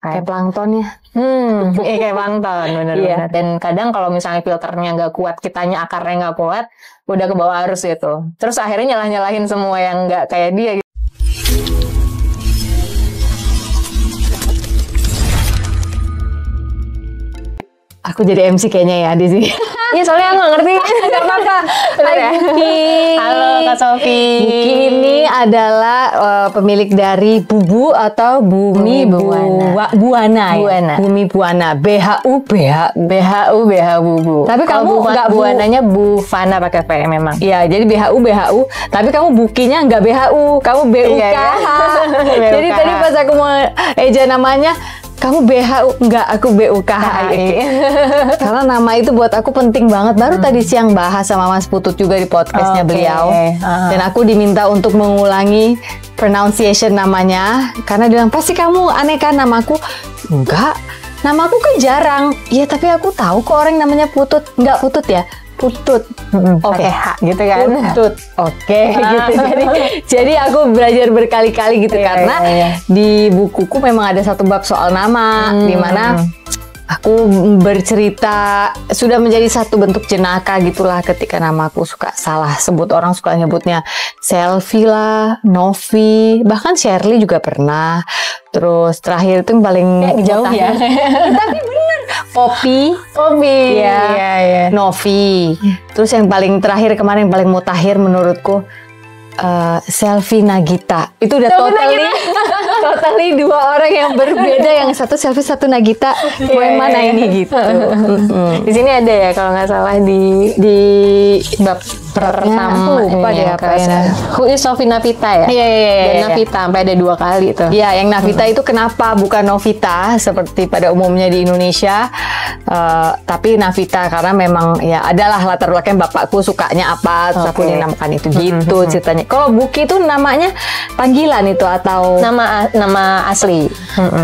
Kayak plankton ya. Kayak plankton, bener-bener. Dan kadang kalau misalnya filternya nggak kuat, kitanya akarnya nggak kuat, udah ke bawah arus gitu. Terus akhirnya nyalahin semua yang nggak kayak dia gitu. Aku jadi MC kayaknya ya di sini. Iya, soalnya aku nggak ngerti. Gak apa-apa. Hai Buki. Halo Kak Sofi. Buki ini adalah pemilik dari Bubu atau Bumi Buana. Bumi Buana. BHU Bubu. Tapi kamu nggak Buananya Bufana pakai P memang. Iya, jadi BHU. Tapi kamu bukinya nggak BHU, kamu BUKH. Iya. Jadi tadi pas aku mau eja namanya, kamu BHU, enggak, aku BUKH. Karena nama itu buat aku penting banget. Baru tadi siang bahas sama Mas Putut juga di podcastnya beliau. Dan aku diminta untuk mengulangi pronunciation namanya. Karena dia bilang, pasti kamu aneh kan namaku? Enggak, namaku kan jarang. Iya, tapi aku tahu kok orang namanya Putut. Enggak Putut ya? Putut. Pakai H gitu kan. Putut. Gitu. Jadi aku belajar berkali-kali gitu karena di bukuku memang ada satu bab soal nama di mana aku bercerita sudah menjadi satu bentuk jenaka gitulah ketika namaku suka salah sebut, orang suka nyebutnya Selfie lah, Novi, bahkan Shirley juga pernah. Terus terakhir itu yang paling jauh ya. Tapi bener, Poppy, ya. Novi. Terus yang paling terakhir kemarin yang paling mutakhir menurutku Selfie Nagita. Itu udah totally dua orang yang berbeda, yang satu Selfie satu Nagita. Mau yang mana ini gitu. Di sini ada ya kalau nggak salah di bab pertama lupa deh apa ya. Who is Sofi Navita ya? Iya. Dan Navita sampai ada 2 kali tuh. Iya, yang Navita itu kenapa bukan Novita seperti pada umumnya di Indonesia, tapi Navita karena memang ya adalah latar belakang bapakku sukanya apa, terus aku dinamakan itu gitu ceritanya. Kalau Buki itu namanya panggilan itu atau nama asli?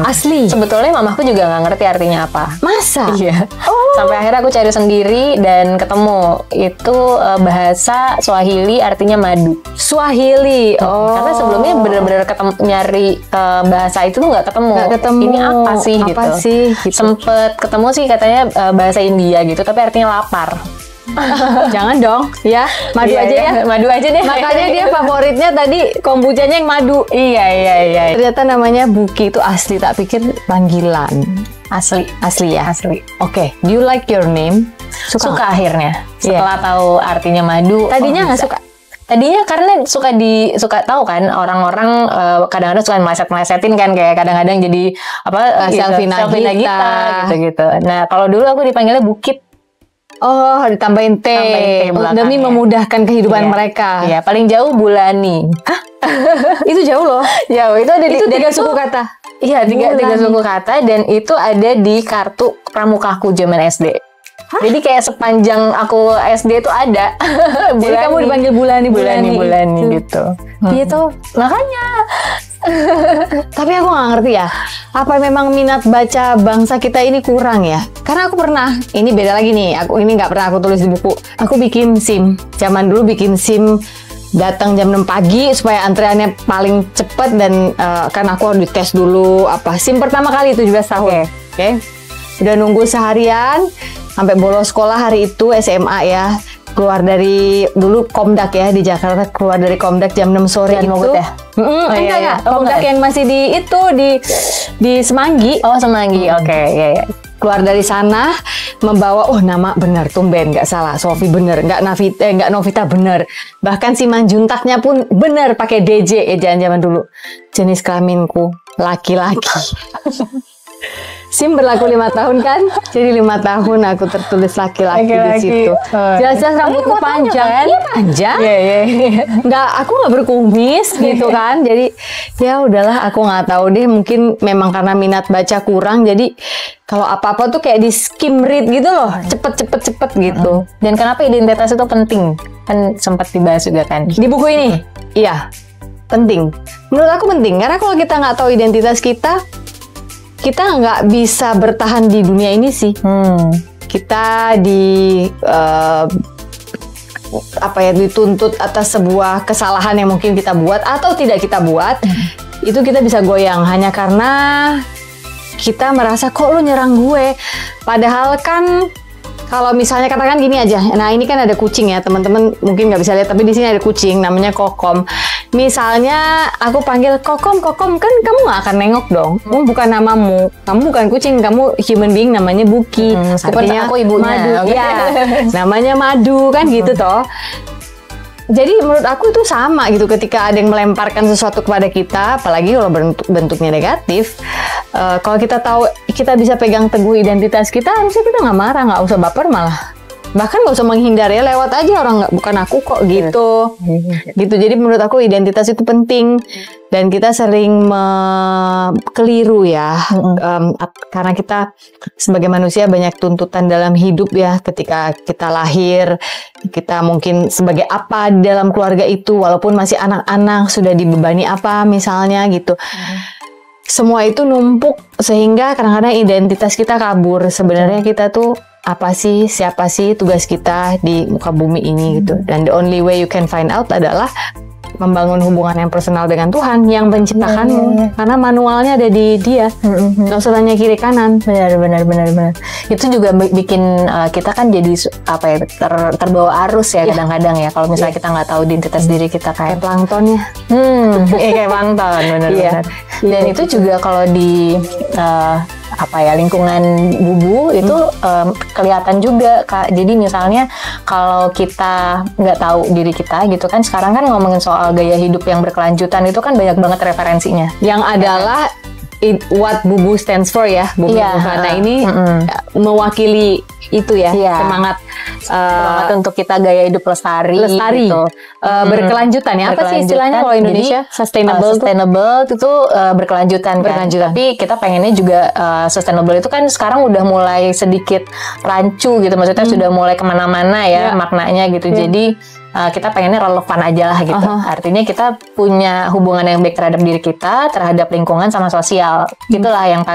Asli. Sebetulnya mamaku juga nggak ngerti artinya apa. Masa? Iya. Sampai akhirnya aku cari sendiri dan ketemu itu bahasa Swahili artinya madu. Swahili. Karena sebelumnya benar-benar nyari bahasa itu tuh nggak ketemu. Ini apa sih gitu. Sempet ketemu sih katanya bahasa India gitu, tapi artinya lapar. Jangan dong ya, madu aja ya. Madu aja deh. Makanya dia favoritnya tadi kombuchanya yang madu. Iya. Ternyata namanya Buki itu asli, tak pikir panggilan. Asli ya. Asli. Oke. Do you like your name? Suka akhirnya. Setelah tahu artinya madu. Tadinya nggak suka. Tadinya karena suka tahu kan orang-orang kadang-kadang suka meleset-melesetin kan, kayak kadang-kadang jadi apa Selfie Nagita gitu. Nah, kalau dulu aku dipanggilnya Bukit. Oh, ditambahin T demi memudahkan kehidupan mereka. Iya, paling jauh Bulani. Hah? Itu jauh loh. Jauh, itu ada itu 3 suku kata. Iya, 3 suku kata, dan itu ada di kartu pramukaku zaman SD. Hah? Jadi kayak sepanjang aku SD itu ada. Jadi kamu dipanggil Bulani gitu. Gitu. Makanya. Tapi aku nggak ngerti ya, apa memang minat baca bangsa kita ini kurang ya? Karena aku pernah, ini beda lagi nih, ini nggak pernah aku tulis di buku. Aku bikin SIM, zaman dulu bikin SIM, datang jam 6 pagi supaya antreannya paling cepat dan kan aku harus dites dulu apa. SIM pertama kali 17 tahun. Oke. Udah nunggu seharian sampai bolos sekolah hari itu SMA ya. Keluar dari dulu Komdak ya di Jakarta, keluar dari Komdak jam 6 sore dan itu. Enggak. Komdak yang masih di Semanggi. Oh, Semanggi. Oke. Iya. Keluar dari sana membawa nama benar, tumben nggak salah, Sofi bener, nggak Novita bener, bahkan si Manjuntaknya pun bener pakai DJ ya zaman dulu. Jenis kelaminku laki-laki. SIM berlaku 5 tahun kan? Jadi 5 tahun aku tertulis laki-laki di situ. Jelas-jelas rambutku panjang. Iya panjang. Iya. Aku nggak berkumis gitu kan. Jadi ya udahlah, aku nggak tahu deh. Mungkin memang karena minat baca kurang. Jadi kalau apa-apa tuh kayak di skim read gitu loh. Cepet gitu. Dan kenapa identitas itu penting? Kan sempat dibahas juga kan di buku ini. Iya, penting. Menurut aku penting karena kalau kita nggak tahu identitas kita nggak bisa bertahan di dunia ini sih. Kita dituntut atas sebuah kesalahan yang mungkin kita buat atau tidak kita buat. Itu kita bisa goyang hanya karena kita merasa kok lu nyerang gue. Padahal kan kalau misalnya katakan gini aja, nah ini kan ada kucing ya teman-teman, mungkin nggak bisa lihat tapi di sini ada kucing namanya Kokom. Misalnya aku panggil Kokom, Kokom, kan kamu nggak akan nengok dong. Kamu bukan namamu, kamu bukan kucing, kamu human being namanya Buki. Artinya aku ibunya. Madu, Okay. ya, namanya Madu kan gitu toh. Jadi menurut aku itu sama gitu ketika ada yang melemparkan sesuatu kepada kita, apalagi kalau bentuknya negatif. Kalau kita tahu kita bisa pegang teguh identitas kita, harusnya kita nggak marah, nggak usah baper malah. Bahkan nggak usah menghindar ya, lewat aja orang nggak, bukan aku kok gitu. Gitu. Jadi menurut aku identitas itu penting dan kita sering keliru ya. Karena kita sebagai manusia banyak tuntutan dalam hidup ya. Ketika kita lahir, kita mungkin sebagai apa di dalam keluarga itu, walaupun masih anak-anak sudah dibebani apa misalnya gitu. Semua itu numpuk sehingga kadang-kadang identitas kita kabur. Sebenarnya kita tuh apa sih, siapa sih, tugas kita di muka bumi ini gitu. Dan the only way you can find out adalah membangun hubungan yang personal dengan Tuhan yang menciptakanmu. Karena manualnya ada di Dia. Nggak usah tanya kiri kanan. Benar. Itu juga bikin kita kan jadi apa ya, terbawa arus ya kadang-kadang ya. Kalau misalnya kita nggak tahu identitas diri kita kayak plankton ya. Kayak plankton, benar-benar. Dan itu juga kalau di lingkungan bubu itu kelihatan juga Kak. Jadi misalnya kalau kita nggak tahu diri kita gitu kan, sekarang kan ngomongin soal gaya hidup yang berkelanjutan itu kan banyak banget referensinya. Yang adalah what bubu stands for ya, bubu karena ini mewakili itu ya, semangat untuk kita gaya hidup lestari gitu. Berkelanjutan ya. Apa sih istilahnya kalau Indonesia? Jadi, sustainable itu berkelanjutan kan. Tapi kita pengennya juga sustainable itu kan sekarang udah mulai sedikit rancu gitu, maksudnya sudah mulai kemana-mana ya maknanya gitu. Jadi kita pengennya relevan aja lah gitu. Artinya kita punya hubungan yang baik terhadap diri kita, terhadap lingkungan sama sosial. Itulah yang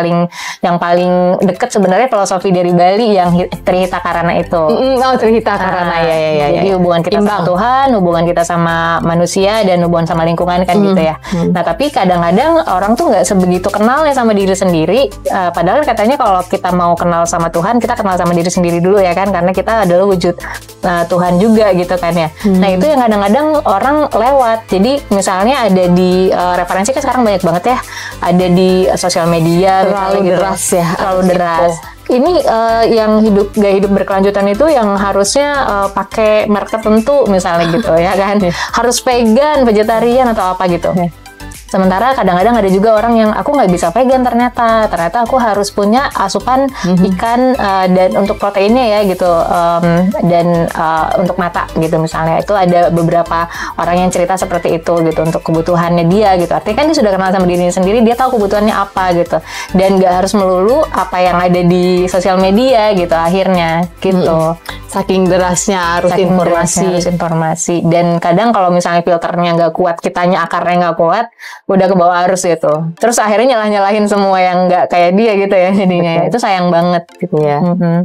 paling dekat sebenarnya filosofi dari Bali yang Trihita Karana itu. Trihita Karana ya. Jadi hubungan kita sama Tuhan, hubungan kita sama manusia, dan hubungan sama lingkungan kan gitu ya. Nah tapi kadang-kadang orang tuh nggak sebegitu kenalnya sama diri sendiri. Padahal katanya kalau kita mau kenal sama Tuhan, kita kenal sama diri sendiri dulu ya kan, karena kita adalah wujud Tuhan juga gitu kan ya. Nah itu yang kadang-kadang orang lewat. Jadi misalnya ada di referensi kan sekarang banyak banget ya, ada di sosial media terlalu deras gitu. Terlalu deras. Ini yang gaya hidup berkelanjutan itu yang harusnya pakai merek tertentu misalnya gitu ya kan, harus vegan, vegetarian atau apa gitu. Sementara kadang-kadang ada juga orang yang aku nggak bisa vegan ternyata aku harus punya asupan ikan dan untuk proteinnya ya gitu, dan untuk mata gitu misalnya. Itu ada beberapa orang yang cerita seperti itu gitu untuk kebutuhannya dia gitu. Artinya kan dia sudah kenal sama dirinya sendiri, dia tahu kebutuhannya apa gitu, dan nggak harus melulu apa yang ada di sosial media gitu akhirnya gitu. Saking derasnya arus informasi. Dan kadang kalau misalnya filternya nggak kuat, kitanya akarnya nggak kuat, udah ke bawah arus gitu. Terus akhirnya nyalahin semua yang nggak kayak dia gitu ya jadinya. Itu sayang banget gitu ya.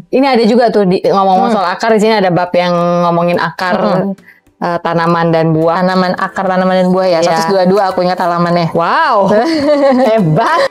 Ini ada juga tuh ngomong-ngomong soal akar, di sini ada bab yang ngomongin akar tanaman dan buah. Akar tanaman dan buah ya. 122 aku ingat halamannya. Wow. Hebat.